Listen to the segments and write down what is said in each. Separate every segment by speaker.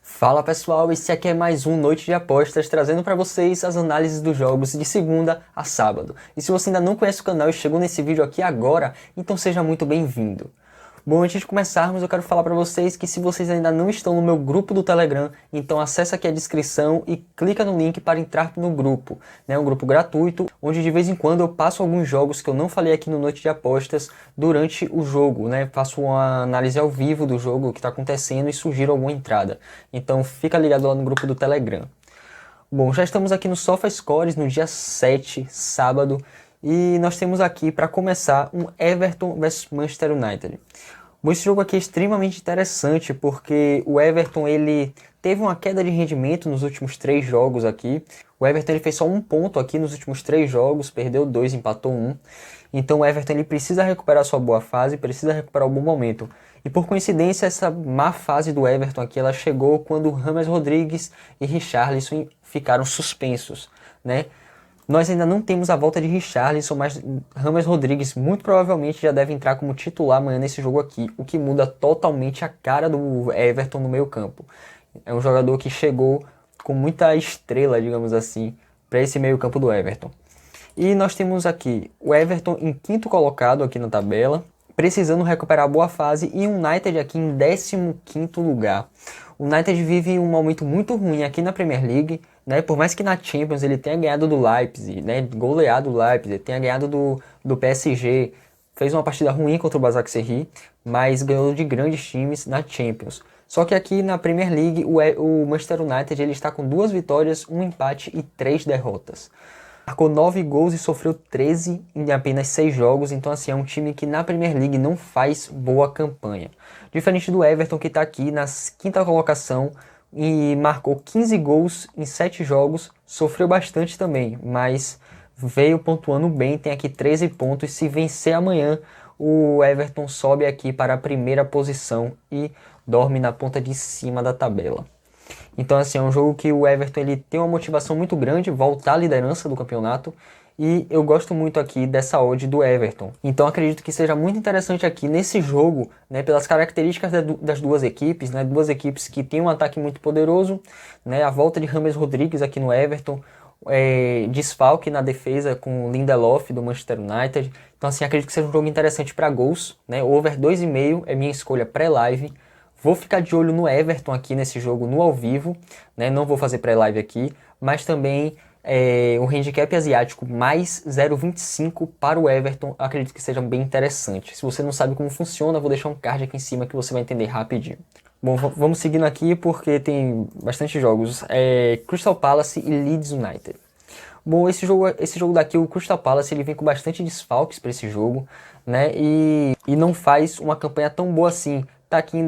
Speaker 1: Fala pessoal, esse aqui é mais um Noite de Apostas, trazendo para vocês as análises dos jogos de segunda a sábado. E se você ainda não conhece o canal e chegou nesse vídeo aqui agora, então seja muito bem-vindo. Bom, antes de começarmos, eu quero falar para vocês que se vocês ainda não estão no meu grupo do Telegram, então acessa aqui a descrição e clica no link para entrar no grupo. É um grupo gratuito, onde de vez em quando eu passo alguns jogos que eu não falei aqui no Noite de Apostas durante o jogo, né? Faço uma análise ao vivo do jogo, o que está acontecendo e sugiro alguma entrada. Então fica ligado lá no grupo do Telegram. Bom, já estamos aqui no SofaScores no dia 7, sábado, e nós temos aqui para começar um Everton vs Manchester United. Bom, esse jogo aqui é extremamente interessante porque o Everton ele teve uma queda de rendimento nos últimos 3 jogos aqui. O Everton ele fez só 1 ponto aqui nos últimos 3 jogos, perdeu 2, empatou 1. Então o Everton ele precisa recuperar sua boa fase, precisa recuperar algum momento. E por coincidência, essa má fase do Everton aqui, ela chegou quando James Rodrigues e Richarlison ficaram suspensos, né? Nós ainda não temos a volta de Richarlison, mas James Rodrigues muito provavelmente já deve entrar como titular amanhã nesse jogo aqui, o que muda totalmente a cara do Everton no meio campo. É um jogador que chegou com muita estrela, digamos assim, para esse meio campo do Everton. E nós temos aqui o Everton em 5º colocado aqui na tabela, precisando recuperar a boa fase, e o United aqui em 15º lugar. O United vive um momento muito ruim aqui na Premier League, né? Por mais que na Champions ele tenha ganhado do Leipzig, né? Goleado do Leipzig, tenha ganhado do PSG, fez uma partida ruim contra o Başakşehir, mas ganhou de grandes times na Champions. Só que aqui na Premier League o Manchester United ele está com 2 vitórias, 1 empate e 3 derrotas. Marcou 9 gols e sofreu 13 em apenas 6 jogos, então assim, é um time que na Premier League não faz boa campanha. Diferente do Everton, que está aqui na 5ª colocação e marcou 15 gols em 7 jogos, sofreu bastante também, mas veio pontuando bem, tem aqui 13 pontos, se vencer amanhã o Everton sobe aqui para a 1ª posição e dorme na ponta de cima da tabela. Então assim, é um jogo que o Everton ele tem uma motivação muito grande, voltar à liderança do campeonato, e eu gosto muito aqui dessa odd do Everton. Então acredito que seja muito interessante aqui nesse jogo, né, pelas características das duas equipes, né, duas equipes que têm um ataque muito poderoso, né, a volta de James Rodrigues aqui no Everton, desfalque na defesa com o Lindelof do Manchester United. Então assim, acredito que seja um jogo interessante para gols, né, over 2,5 é minha escolha pré-live. Vou ficar de olho no Everton aqui nesse jogo no ao vivo, né? Não vou fazer pré-live aqui, mas também o handicap asiático mais 0,25 para o Everton, acredito que seja bem interessante. Se você não sabe como funciona, vou deixar um card aqui em cima que você vai entender rapidinho. Bom, vamos seguindo aqui porque tem bastante jogos. Crystal Palace e Leeds United. Bom, esse jogo daqui, o Crystal Palace, ele vem com bastante desfalques para esse jogo, né? E não faz uma campanha tão boa assim. Está aqui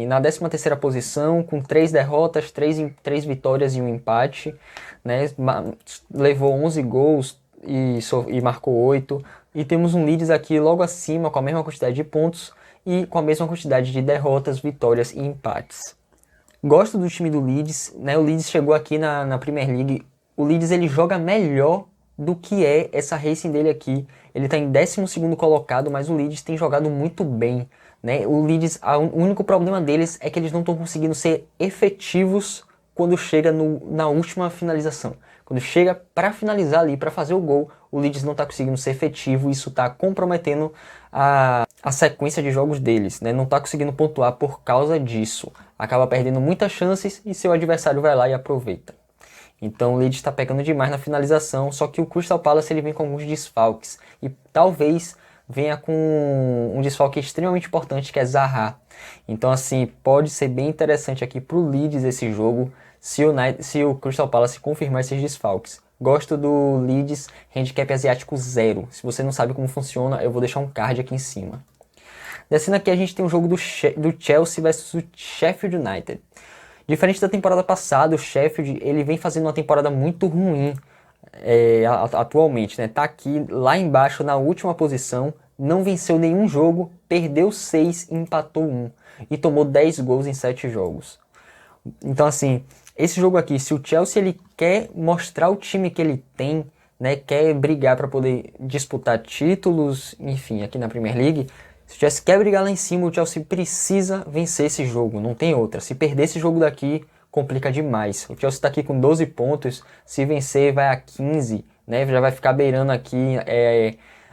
Speaker 1: na 13ª posição, com 3 derrotas, 3 vitórias e 1 empate, né? Levou 11 gols e marcou 8. E temos um Leeds aqui logo acima, com a mesma quantidade de pontos e com a mesma quantidade de derrotas, vitórias e empates. Gosto do time do Leeds, né? O Leeds chegou aqui na Premier League. O Leeds ele joga melhor do que é essa Racing dele aqui. Ele está em 12º colocado, mas o Leeds tem jogado muito bem, né? O Leeds, o único problema deles é que eles não estão conseguindo ser efetivos quando chega na última finalização. Quando chega para finalizar ali, para fazer o gol, o Leeds não está conseguindo ser efetivo, e isso está comprometendo a sequência de jogos deles, né? Não está conseguindo pontuar por causa disso. Acaba perdendo muitas chances e seu adversário vai lá e aproveita. Então o Leeds está pegando demais na finalização, só que o Crystal Palace ele vem com alguns desfalques e talvez venha com um desfalque extremamente importante, que é Zaha. Então assim, pode ser bem interessante aqui para o Leeds esse jogo, se o Crystal Palace confirmar esses desfalques. Gosto do Leeds, handicap asiático 0. Se você não sabe como funciona, eu vou deixar um card aqui em cima. Descendo aqui a gente tem o jogo do Chelsea vs o Sheffield United. Diferente da temporada passada, o Sheffield ele vem fazendo uma temporada muito ruim atualmente, né? Tá aqui lá embaixo na última posição, não venceu nenhum jogo, perdeu 6 e empatou 1 e tomou 10 gols em 7 jogos. Então assim, esse jogo aqui, se o Chelsea ele quer mostrar o time que ele tem, né, quer brigar para poder disputar títulos, enfim, aqui na Premier League, Se o Chelsea quer brigar lá em cima, o Chelsea precisa vencer esse jogo, não tem outra. Se perder esse jogo daqui, complica demais. O Chelsea está aqui com 12 pontos, se vencer vai a 15, né? Já vai ficar beirando aqui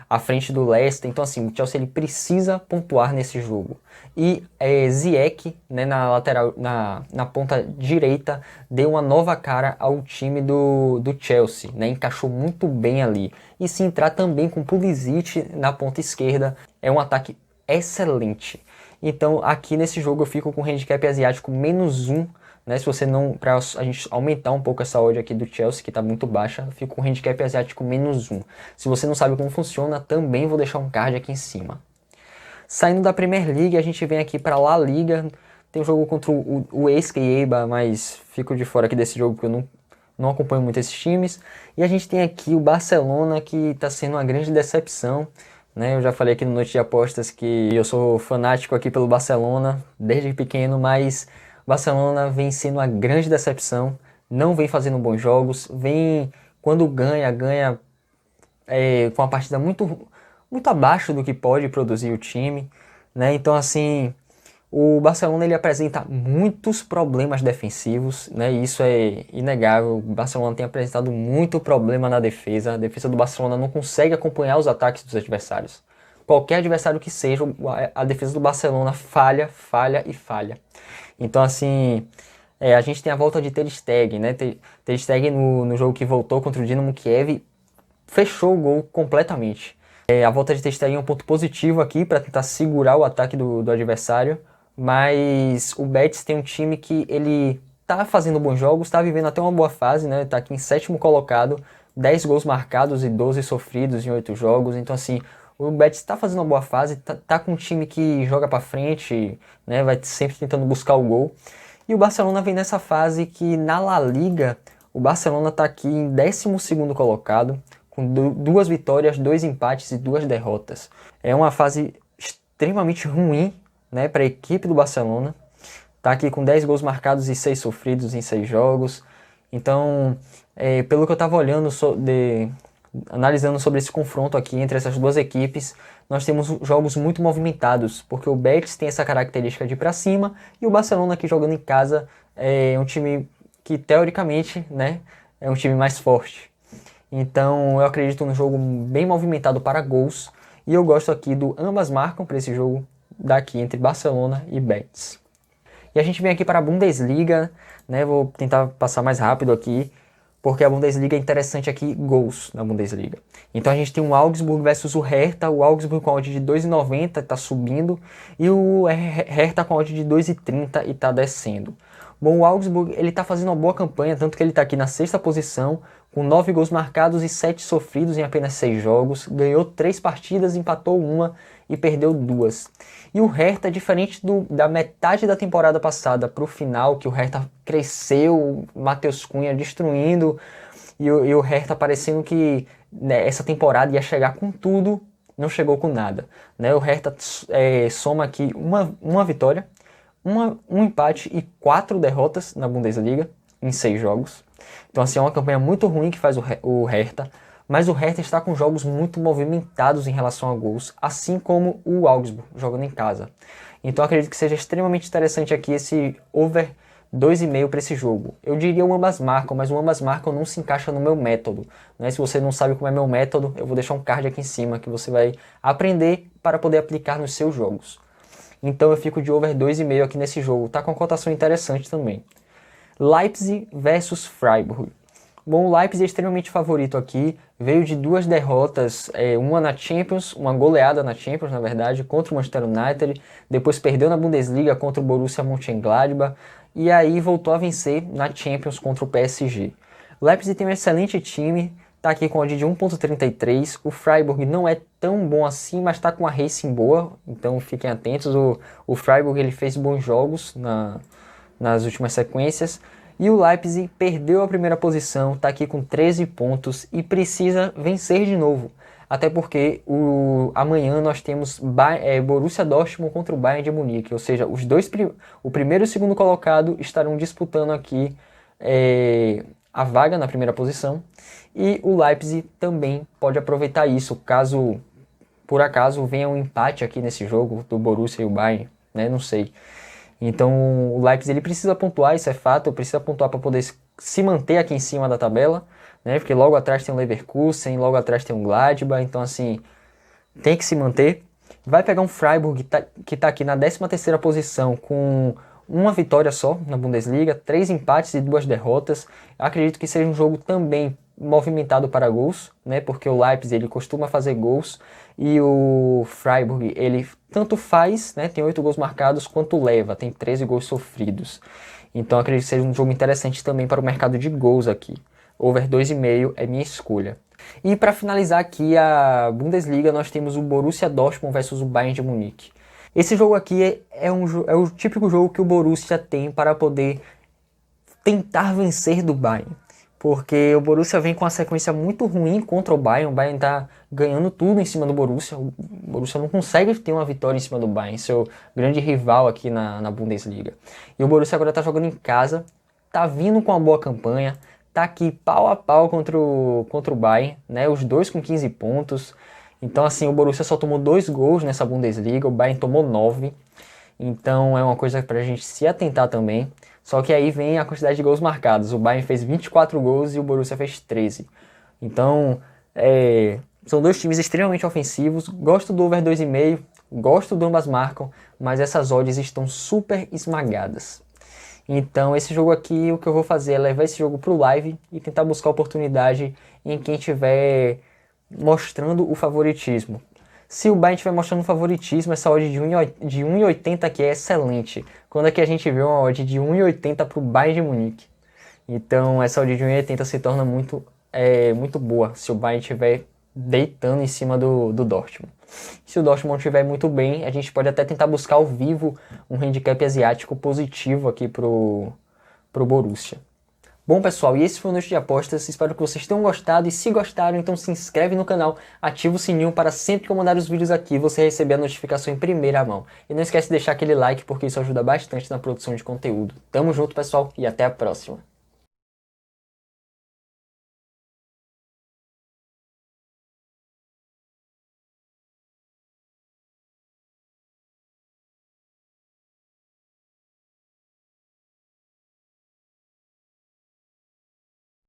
Speaker 1: à frente do Leicester. Então assim, o Chelsea ele precisa pontuar nesse jogo. E Ziyech, né, na lateral, na ponta direita, deu uma nova cara ao time do Chelsea, né? Encaixou muito bem ali. E se entrar também com Pulisic na ponta esquerda, é um ataque excelente. Então aqui nesse jogo eu fico com o handicap asiático -1, né? Se você não, para a gente aumentar um pouco essa odd aqui do Chelsea, que está muito baixa, eu fico com o handicap asiático -1. Se você não sabe como funciona, também vou deixar um card aqui em cima. Saindo da Premier League, a gente vem aqui para La Liga. Tem um jogo contra o Esk e Eibar, mas fico de fora aqui desse jogo porque eu não acompanho muito esses times. E a gente tem aqui o Barcelona, que está sendo uma grande decepção, né? Eu já falei aqui no Noite de Apostas que eu sou fanático aqui pelo Barcelona desde pequeno, mas o Barcelona vem sendo uma grande decepção, não vem fazendo bons jogos, vem, quando ganha com uma partida muito abaixo do que pode produzir o time, né? Então assim, o Barcelona ele apresenta muitos problemas defensivos, né? E isso é inegável. O Barcelona tem apresentado muito problema na defesa. A defesa do Barcelona não consegue acompanhar os ataques dos adversários. Qualquer adversário que seja, a defesa do Barcelona falha. Então assim, a gente tem a volta de Ter Stegen, né? Ter Stegen no jogo que voltou contra o Dinamo Kiev fechou o gol completamente. A volta de Ter Stegen é um ponto positivo aqui para tentar segurar o ataque do adversário, mas o Betis tem um time que ele tá fazendo bons jogos, tá vivendo até uma boa fase, né? Tá aqui em 7º colocado, 10 gols marcados e 12 sofridos em 8 jogos. Então assim, o Betis tá fazendo uma boa fase, tá com um time que joga para frente, né? Vai sempre tentando buscar o gol. E o Barcelona vem nessa fase que na La Liga, o Barcelona tá aqui em 12º colocado, com 2 vitórias, 2 empates e 2 derrotas. É uma fase extremamente ruim, né, para a equipe do Barcelona. Está aqui com 10 gols marcados e 6 sofridos em 6 jogos. Então, pelo que eu estava olhando, analisando sobre esse confronto aqui entre essas duas equipes, nós temos jogos muito movimentados, porque o Betis tem essa característica de ir para cima e o Barcelona aqui jogando em casa é um time que teoricamente, né, é um time mais forte. Então eu acredito num jogo bem movimentado para gols e eu gosto aqui do ambas marcam para esse jogo daqui entre Barcelona e Betis. E a gente vem aqui para a Bundesliga, né? Vou tentar passar mais rápido aqui, porque a Bundesliga é interessante aqui, gols na Bundesliga. Então a gente tem o Augsburg versus o Hertha, o Augsburg com a odd de 2,90 está subindo e o Hertha com a odd de 2,30 e está descendo. Bom, o Augsburg ele está fazendo uma boa campanha, tanto que ele está aqui na 6ª posição, com 9 gols marcados e 7 sofridos em apenas 6 jogos, ganhou 3 partidas, empatou 1 e perdeu 2. E o Hertha, diferente da metade da temporada passada para o final, que o Hertha cresceu, Matheus Cunha destruindo, e o Hertha parecendo que, né, essa temporada ia chegar com tudo, não chegou com nada. Né? O Hertha soma aqui uma vitória, um empate e 4 derrotas na Bundesliga em 6 jogos. Então assim, é uma campanha muito ruim que faz o Hertha, mas o Hertha está com jogos muito movimentados em relação a gols, assim como o Augsburg, jogando em casa. Então acredito que seja extremamente interessante aqui esse over 2,5 para esse jogo. Eu diria o ambas marcam, mas o ambas marcam não se encaixa no meu método. Né? Se você não sabe como é meu método, eu vou deixar um card aqui em cima que você vai aprender para poder aplicar nos seus jogos. Então eu fico de over 2,5 aqui nesse jogo. Tá com cotação interessante também. Leipzig versus Freiburg. Bom, o Leipzig é extremamente favorito aqui. Veio de 2 derrotas, uma na Champions, uma goleada na Champions, na verdade, contra o Manchester United. Depois perdeu na Bundesliga contra o Borussia Mönchengladbach. E aí voltou a vencer na Champions contra o PSG. O Leipzig tem um excelente time. Está aqui com a odd de 1,33. O Freiburg não é tão bom assim, mas está com a racing boa. Então fiquem atentos. O Freiburg ele fez bons jogos nas últimas sequências. E o Leipzig perdeu a primeira posição, está aqui com 13 pontos e precisa vencer de novo. Até porque amanhã nós temos Borussia Dortmund contra o Bayern de Munique. Ou seja, o primeiro e o segundo colocado estarão disputando aqui a vaga na primeira posição. E o Leipzig também pode aproveitar isso, caso por acaso venha um empate aqui nesse jogo do Borussia e o Bayern, né? Não sei. Então o Leipzig ele precisa pontuar, isso é fato, precisa pontuar para poder se manter aqui em cima da tabela, né? Porque logo atrás tem o Leverkusen, logo atrás tem o Gladbach, então assim, tem que se manter. Vai pegar um Freiburg que tá aqui na 13ª posição com uma vitória só na Bundesliga, 3 empates e 2 derrotas. Acredito que seja um jogo também movimentado para gols, né? Porque o Leipzig ele costuma fazer gols e o Freiburg ele tanto faz, né? Tem 8 gols marcados quanto leva, tem 13 gols sofridos. Então acredito que seja um jogo interessante também para o mercado de gols aqui. Over 2,5 é minha escolha. E para finalizar aqui a Bundesliga, nós temos o Borussia Dortmund versus o Bayern de Munique. Esse jogo aqui é o típico jogo que o Borussia tem para poder tentar vencer do Bayern. Porque o Borussia vem com uma sequência muito ruim contra o Bayern está ganhando tudo em cima do Borussia. O Borussia não consegue ter uma vitória em cima do Bayern, seu grande rival aqui na Bundesliga. E o Borussia agora está jogando em casa, está vindo com uma boa campanha, está aqui pau a pau contra o Bayern, né? Os dois com 15 pontos. Então assim, o Borussia só tomou 2 gols nessa Bundesliga, o Bayern tomou 9. Então é uma coisa para a gente se atentar também. Só que aí vem a quantidade de gols marcados. O Bayern fez 24 gols e o Borussia fez 13. Então, são dois times extremamente ofensivos. Gosto do over 2,5, gosto do ambas marcam, mas essas odds estão super esmagadas. Então, esse jogo aqui, o que eu vou fazer é levar esse jogo para o live e tentar buscar oportunidade em quem estiver mostrando o favoritismo. Se o Bayern estiver mostrando favoritismo, essa odd de 1,80 aqui é excelente. Quando é que a gente vê uma odd de 1,80 para o Bayern de Munique? Então essa odd de 1,80 se torna muito boa se o Bayern estiver deitando em cima do Dortmund. Se o Dortmund estiver muito bem, a gente pode até tentar buscar ao vivo um handicap asiático positivo aqui pro Borussia. Bom pessoal, e esse foi o Noite de Apostas, espero que vocês tenham gostado e se gostaram, então se inscreve no canal, ativa o sininho para sempre que eu mandar os vídeos aqui você receber a notificação em primeira mão. E não esquece de deixar aquele like porque isso ajuda bastante na produção de conteúdo. Tamo junto pessoal e até a próxima.